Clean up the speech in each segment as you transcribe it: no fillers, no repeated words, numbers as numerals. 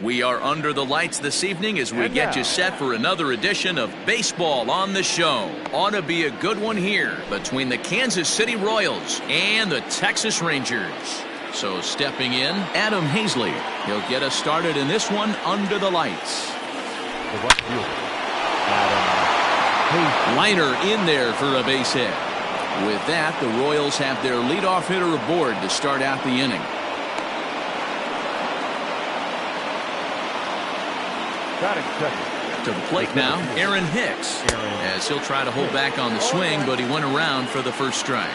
We are under the lights this evening as we get you set for another edition of Baseball on the Show. Ought to be a good one here between the Kansas City Royals and the Texas Rangers. So stepping in, Adam Hazley. He'll get us started in this one under the lights. Liner in there for a base hit. With that, the Royals have their leadoff hitter aboard to start out the inning. To the plate now, Aaron Hicks, as he'll try to hold back on the swing, but he went around for the first strike.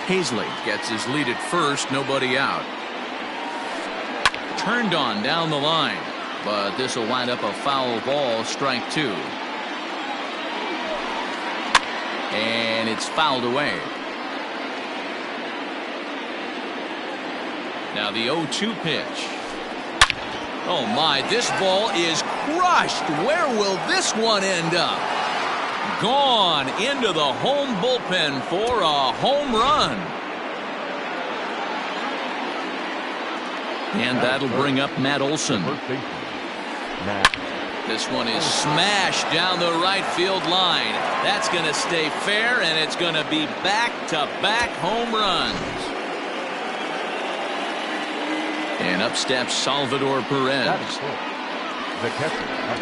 Hazley gets his lead at first, nobody out. Turned on down the line, but this will wind up a foul ball, strike two. And it's fouled away. Now the 0-2 pitch. Oh my, this ball is crushed. Where will this one end up? Gone into the home bullpen for a home run. And that'll bring up Matt Olson. This one is smashed down the right field line. That's going to stay fair, and it's going to be back-to-back home runs. And up steps Salvador Perez.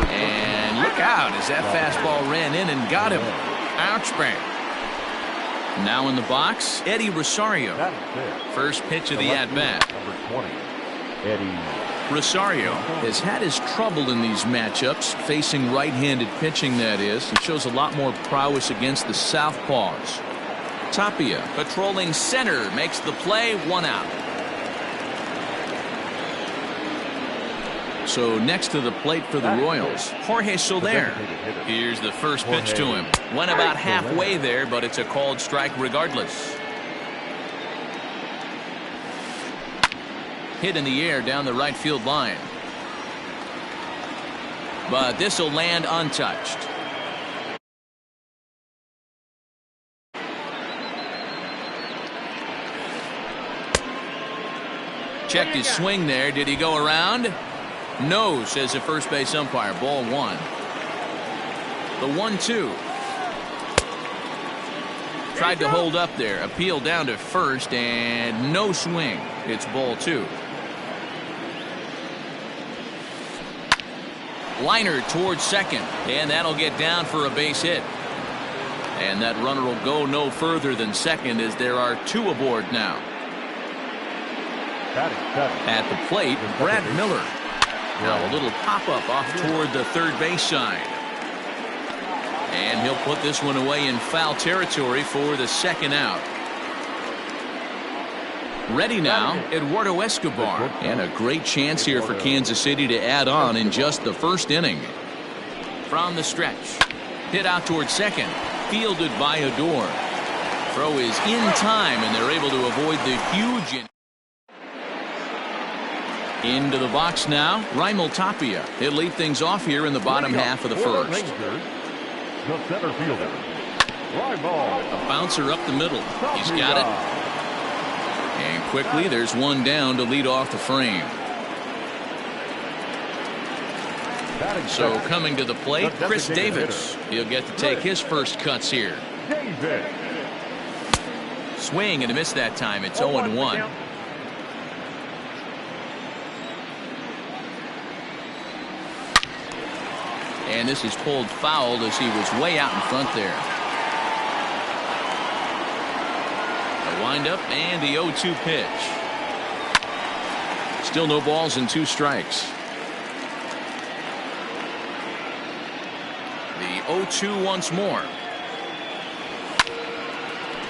And look out as that fastball ran in and got him. Ouch bang. Now in the box, Eddie Rosario. First pitch of the at-bat. Rosario has had his trouble in these matchups, facing right-handed pitching, that is, and shows a lot more prowess against the southpaws. Tapia patrolling center makes the play, one out. So next to the plate for the Royals, Jorge Soler. Here's the first pitch to him. Went about halfway there, but it's a called strike regardless. Hit in the air down the right field line. But this will land untouched. Checked his swing there. Did he go around? No, says the first base umpire. Ball one. The 1-2. Tried to hold up there. Appeal down to first and no swing. It's ball two. Liner towards second, and that'll get down for a base hit. And that runner will go no further than second as there are two aboard now. At the plate, Brad Miller. Now a little pop-up off toward the third base side. And he'll put this one away in foul territory for the second out. Ready now, Eduardo Escobar. And a great chance here for Kansas City to add on in just the first inning. From the stretch. Hit out towards second. Fielded by Odor. Throw is in time, and they're able to avoid the huge... Into the box now, Raimel Tapia. He'll lead things off here in the bottom half of the first. A bouncer up the middle. He's got it. And quickly, there's one down to lead off the frame. So coming to the plate, Chris Davis. He'll get to take his first cuts here. Swing and a miss that time. It's 0-1. And this is pulled foul as he was way out in front there. A windup and the 0-2 pitch. Still no balls and two strikes. The 0-2 once more.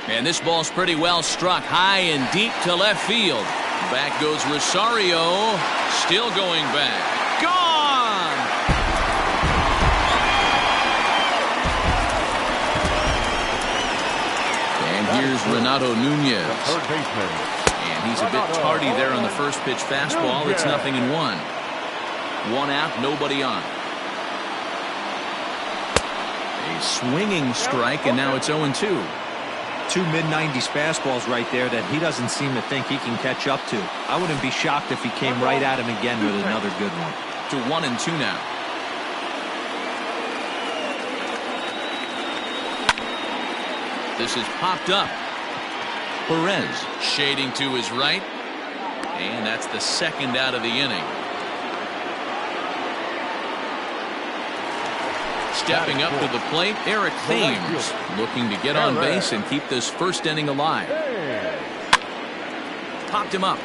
And this ball's pretty well struck high and deep to left field. Back goes Rosario. Still going back. Gone! Here's Renato Nunez. And he's a bit tardy there on the first pitch fastball. It's 0-1. One out, nobody on. A swinging strike, and now it's 0-2. two mid-90s fastballs right there that he doesn't seem to think he can catch up to. I wouldn't be shocked if he came right at him again with another good one. To 1-2 now. This is popped up. Perez shading to his right. And that's the second out of the inning. Stepping up to the plate, Eric Thames looking to get on base and keep this first inning alive. Popped him up.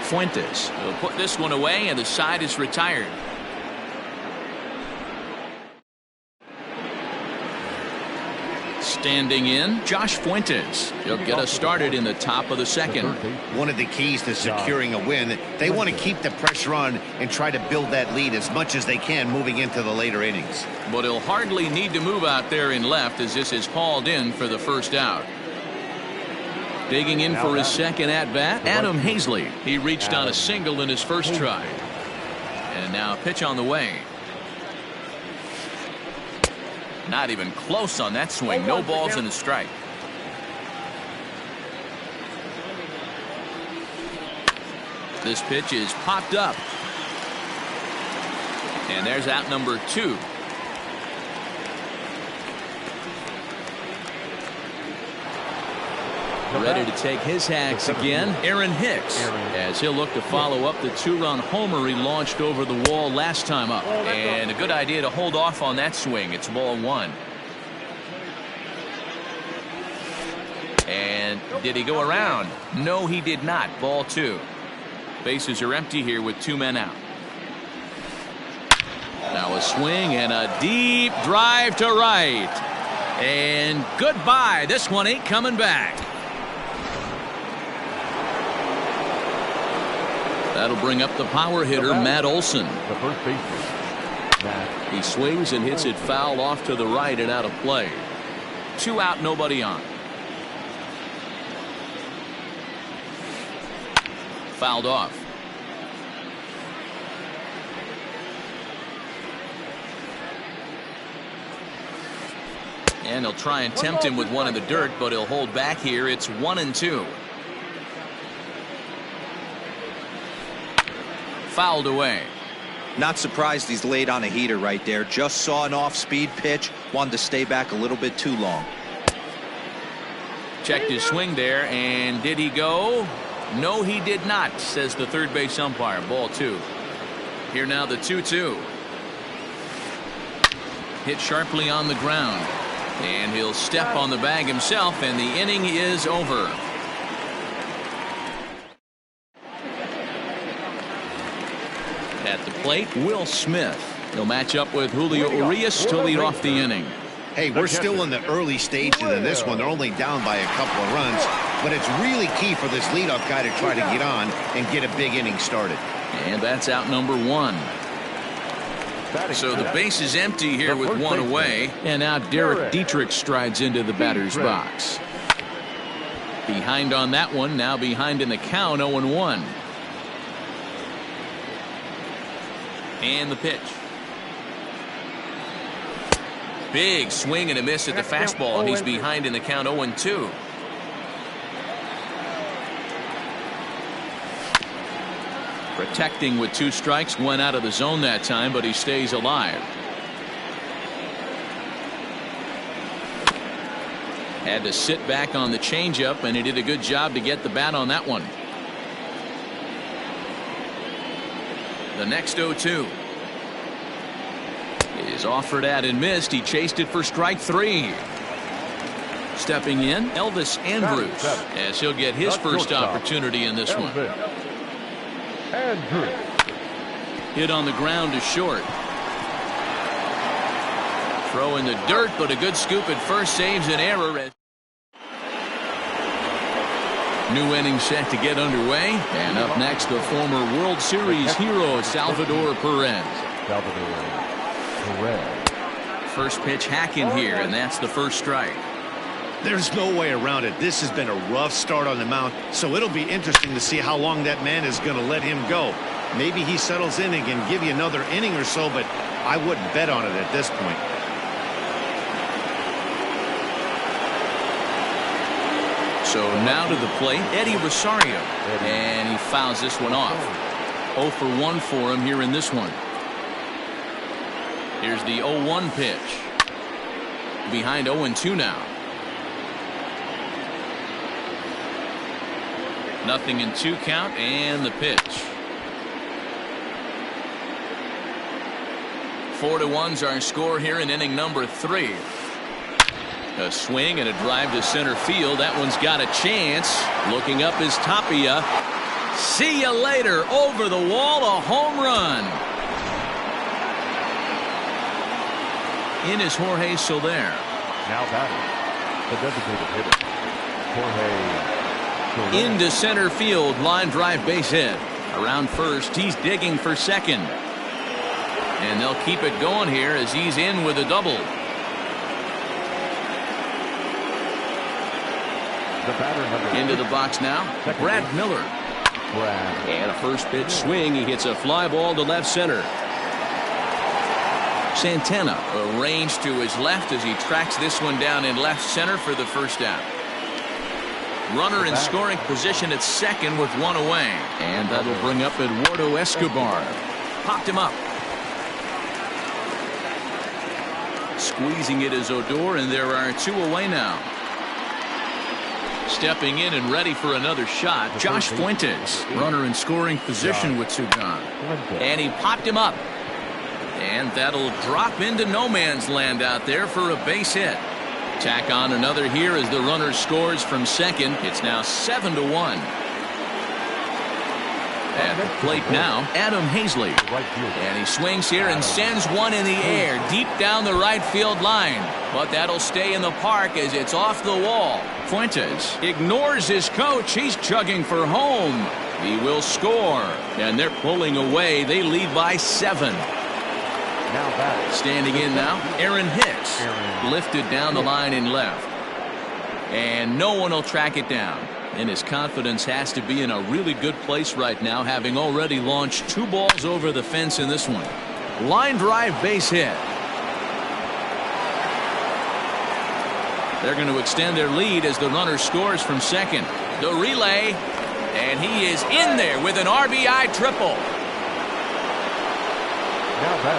Fuentes will put this one away, and the side is retired. Standing in, Josh Fuentes. He'll get us started in the top of the second. One of the keys to securing a win, they want to keep the pressure on and try to build that lead as much as they can moving into the later innings. But he'll hardly need to move out there in left as this is hauled in for the first out. Digging in for his second at-bat, Adam Hazley. He reached on a single in his first try. And now a pitch on the way. Not even close on that swing. No balls and a strike. This pitch is popped up. And there's out number 2. Ready to take his hacks again, Aaron Hicks, as he'll look to follow up the 2-run homer he launched over the wall last time up. And a good idea to hold off on that swing. It's ball 1. And did he go around? No, he did not. Ball 2. Bases are empty here with 2 men out. Now a swing and a deep drive to right. And goodbye. This one ain't coming back. That'll bring up the power hitter, Matt Olson. The first baseman. He swings and hits it foul off to the right and out of play. 2 out, nobody on. Fouled off. And he'll try and tempt him with one in the dirt, but he'll hold back here. It's 1-2. Fouled away. Not surprised he's laid on a heater right there. Just saw an off-speed pitch. Wanted to stay back a little bit too long. Checked his swing there, and did he go? No, he did not, says the third base umpire. Ball 2. Here now the 2-2. Hit sharply on the ground. And he'll step on the bag himself, and the inning is over. At the plate, Will Smith. He'll match up with Julio Urias to lead off the inning. Hey, we're still in the early stages of this one. They're only down by a couple of runs, but it's really key for this leadoff guy to try to get on and get a big inning started. And that's out number 1. So the base is empty here with 1 away. And now Derek Dietrich strides into the batter's box. Behind on that one, now behind in the count, 0-1. And the pitch. Big swing and a miss at the fastball, and he's behind in the count, 0-2. Protecting with 2 strikes, went out of the zone that time, but he stays alive. Had to sit back on the changeup, and he did a good job to get the bat on that one. The next 0-2 is offered at and missed. He chased it for strike 3. Stepping in, Elvis Andrus, as he'll get his first opportunity in this one. Hit on the ground to short. Throw in the dirt, but a good scoop at first saves an error. New inning set to get underway. And up next, the former World Series hero, Salvador Perez. First pitch hacking here, and that's the first strike. There's no way around it. This has been a rough start on the mound, so it'll be interesting to see how long that man is going to let him go. Maybe he settles in and can give you another inning or so, but I wouldn't bet on it at this point. So now to the plate, Eddie Rosario. And he fouls this one off. 0 for 1 for him here in this one. Here's the 0-1 pitch. Behind 0-2 now. 0-2 count and the pitch. 4-1's our score here in inning number 3. A swing and a drive to center field. That one's got a chance. Looking up is Tapia. See you later. Over the wall, a home run. In is Jorge Soler. Now batting, the designated hitter, Jorge Soler. Into center field, line drive base hit. Around first, he's digging for second. And they'll keep it going here as he's in with a double. The batter into the box now, Brad Miller. And a first pitch swing. He hits a fly ball to left center. Santana arranged to his left as he tracks this one down in left center for the first out. Runner in scoring position at second with one away. And that'll bring up Eduardo Escobar. Popped him up. Squeezing it is Odor, and there are 2 away now. Stepping in and ready for another shot, Josh Fuentes. Runner in scoring position with 2 gone. And he popped him up. And that'll drop into no man's land out there for a base hit. Tack on another here as the runner scores from second. It's now 7-1. At the plate now, Adam Hazley. And he swings here and sends one in the air deep down the right field line. But that'll stay in the park as it's off the wall. Fuentes ignores his coach. He's chugging for home. He will score. And they're pulling away. They lead by 7. Standing in now, Aaron Hicks. Lifted down the line in left. And no one will track it down. And his confidence has to be in a really good place right now, having already launched 2 balls over the fence in this one. Line drive base hit. They're going to extend their lead as the runner scores from second. The relay, and he is in there with an RBI triple.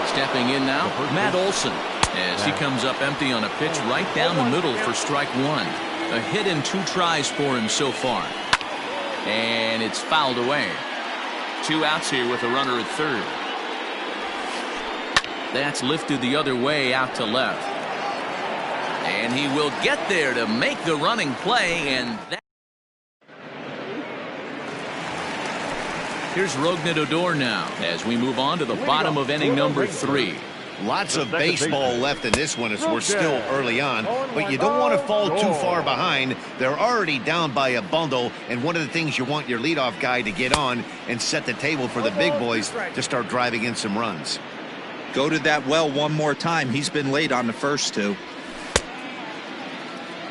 Stepping in now, Matt Olson, as he comes up empty on a pitch right down the middle for strike 1. A hit in 2 tries for him so far. And it's fouled away. 2 outs here with a runner at third. That's lifted the other way out to left. And he will get there to make the running play, and that. Here's Rougned Odor now as we move on to the bottom of inning number 3. Lots of baseball left in this one as we're still early on, but you don't want to fall too far behind. They're already down by a bundle, and one of the things you want your leadoff guy to get on and set the table for the big boys to start driving in some runs. Go to that well one more time. He's been late on the first 2.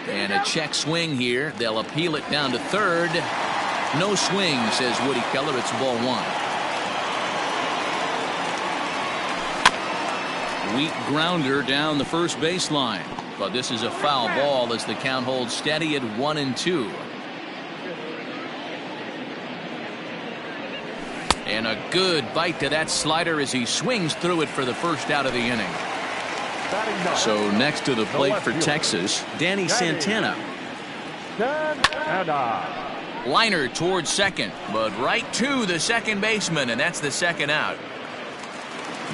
And a check swing here. They'll appeal it down to third. No swing, says Woody Keller. It's ball 1. Weak grounder down the first baseline. But this is a foul ball as the count holds steady at 1-2. And a good bite to that slider as he swings through it for the first out of the inning. So next to the plate for Texas, Danny Santana. Liner towards second, but right to the second baseman, and that's the second out.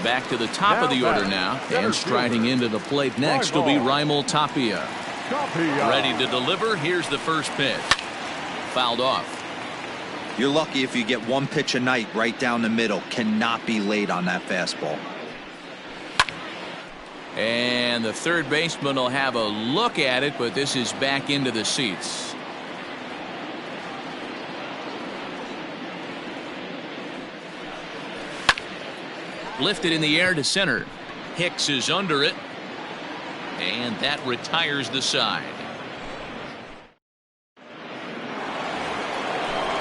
Back to the top of the order now, and striding into the plate next will be Raimel Tapia. Ready to deliver. Here's the first pitch. Fouled off. You're lucky if you get 1 pitch a night right down the middle. Cannot be late on that fastball. And the third baseman will have a look at it, but this is back into the seats. Lifted in the air to center. Hicks is under it. And that retires the side.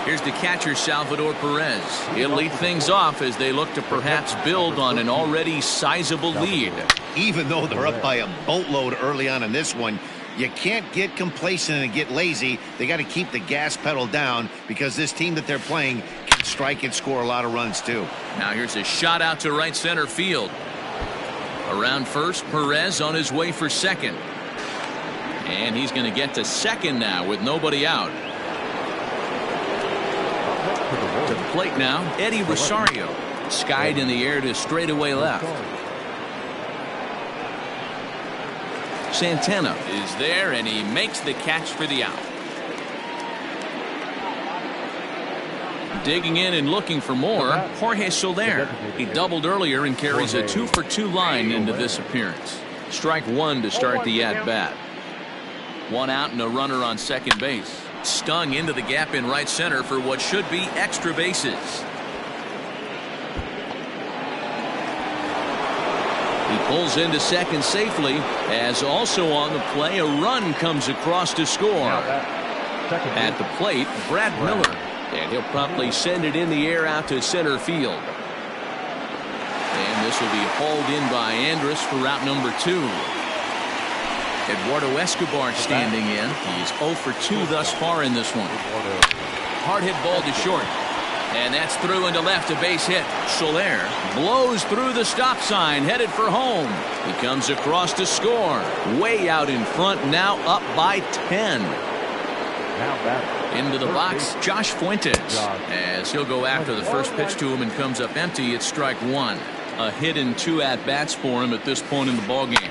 Here's the catcher, Salvador Perez. He'll lead things off as they look to perhaps build on an already sizable lead. Even though they're up by a boatload early on in this one, You can't get complacent and get lazy. They got to keep the gas pedal down because this team that they're playing can strike and score a lot of runs too. Now here's a shot out to right center field. Around first, Perez on his way for second. And he's going to get to second now with nobody out. To the plate now, Eddie Rosario. Skied in the air to straightaway left. Santana is there, and he makes the catch for the out. Digging in and looking for more, Jorge Soler. He doubled earlier and carries a 2-for-2 line into this appearance. Strike one to start the at-bat. One out and a runner on second base. Stung into the gap in right center for what should be extra bases. He pulls into second safely, as also on the play a run comes across to score. At the plate, Brad Miller, and he'll promptly send it in the air out to center field. And this will be hauled in by Andrus for route number 2. Eduardo Escobar standing in. He's 0 for 2 thus far in this one. Hard hit ball to short. And that's through into left, a base hit. Soler blows through the stop sign, headed for home. He comes across to score. Way out in front, now up by 10. Into the box, Josh Fuentes. As he'll go after the first pitch to him and comes up empty, it's strike one. A hit and 2 at-bats for him at this point in the ballgame.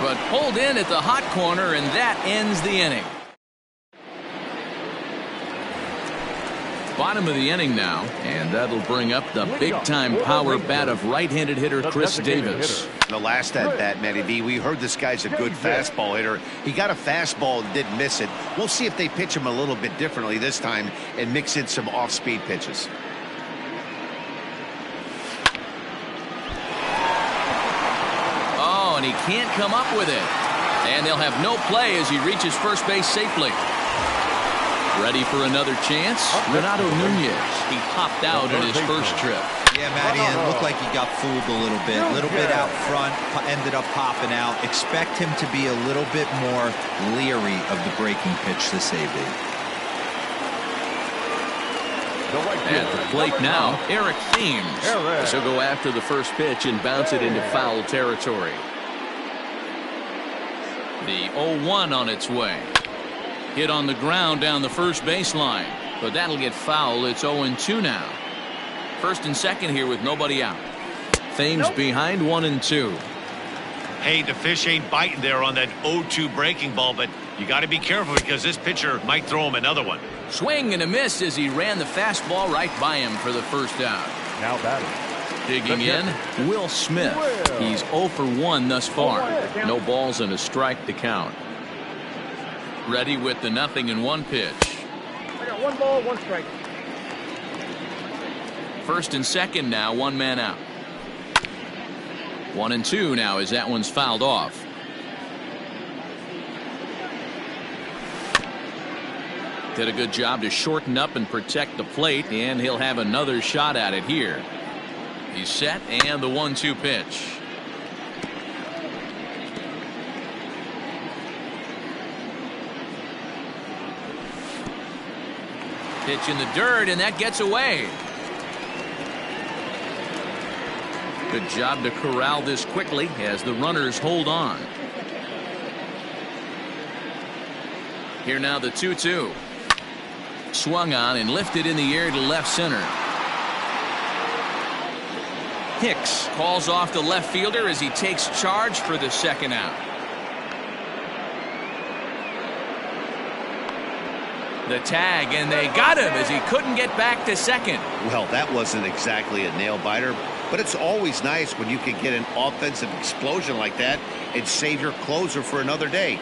But pulled in at the hot corner, and that ends the inning. Bottom of the inning now, and that'll bring up the big-time power bat of right-handed hitter Chris Davis. The last at-bat, Matty B, we heard this guy's a good fastball hitter. He got a fastball and didn't miss it. We'll see if they pitch him a little bit differently this time and mix in some off-speed pitches. And he can't come up with it. And they'll have no play as he reaches first base safely. Ready for another chance? Renato Nunez. He popped out on his first trip. Yeah, Matty, it looked like he got fooled a little bit. A little bit out front, ended up popping out. Expect him to be a little bit more leery of the breaking pitch this AB. At the plate now, Eric Thames. So go after the first pitch and bounce it into foul territory. The 0-1 on its way. Hit on the ground down the first baseline, but that'll get foul. It's 0-2 now. First and second here with nobody out. Thames behind 1-2. Hey, the fish ain't biting there on that 0-2 breaking ball, but you got to be careful because this pitcher might throw him another one. Swing and a miss as he ran the fastball right by him for the first out. Now batting. Digging in, Will Smith. He's 0 for 1 thus far. No balls and a strike to count. Ready with the 0-1 pitch. I got 1 ball, 1 strike. First and second now, 1 man out. 1-2 now as that one's fouled off. Did a good job to shorten up and protect the plate, and he'll have another shot at it here. He's set, and the 1-2 pitch. Pitch in the dirt, and that gets away. Good job to corral this quickly as the runners hold on. Here now the 2-2. Swung on and lifted in the air to left center. Hicks calls off the left fielder as he takes charge for the second out. The tag, and they got him as he couldn't get back to second. Well, that wasn't exactly a nail-biter, but it's always nice when you can get an offensive explosion like that and save your closer for another day.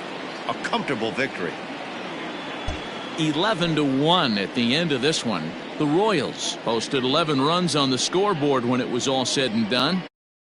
A comfortable victory. 11-1 at the end of this one. The Royals posted 11 runs on the scoreboard when it was all said and done.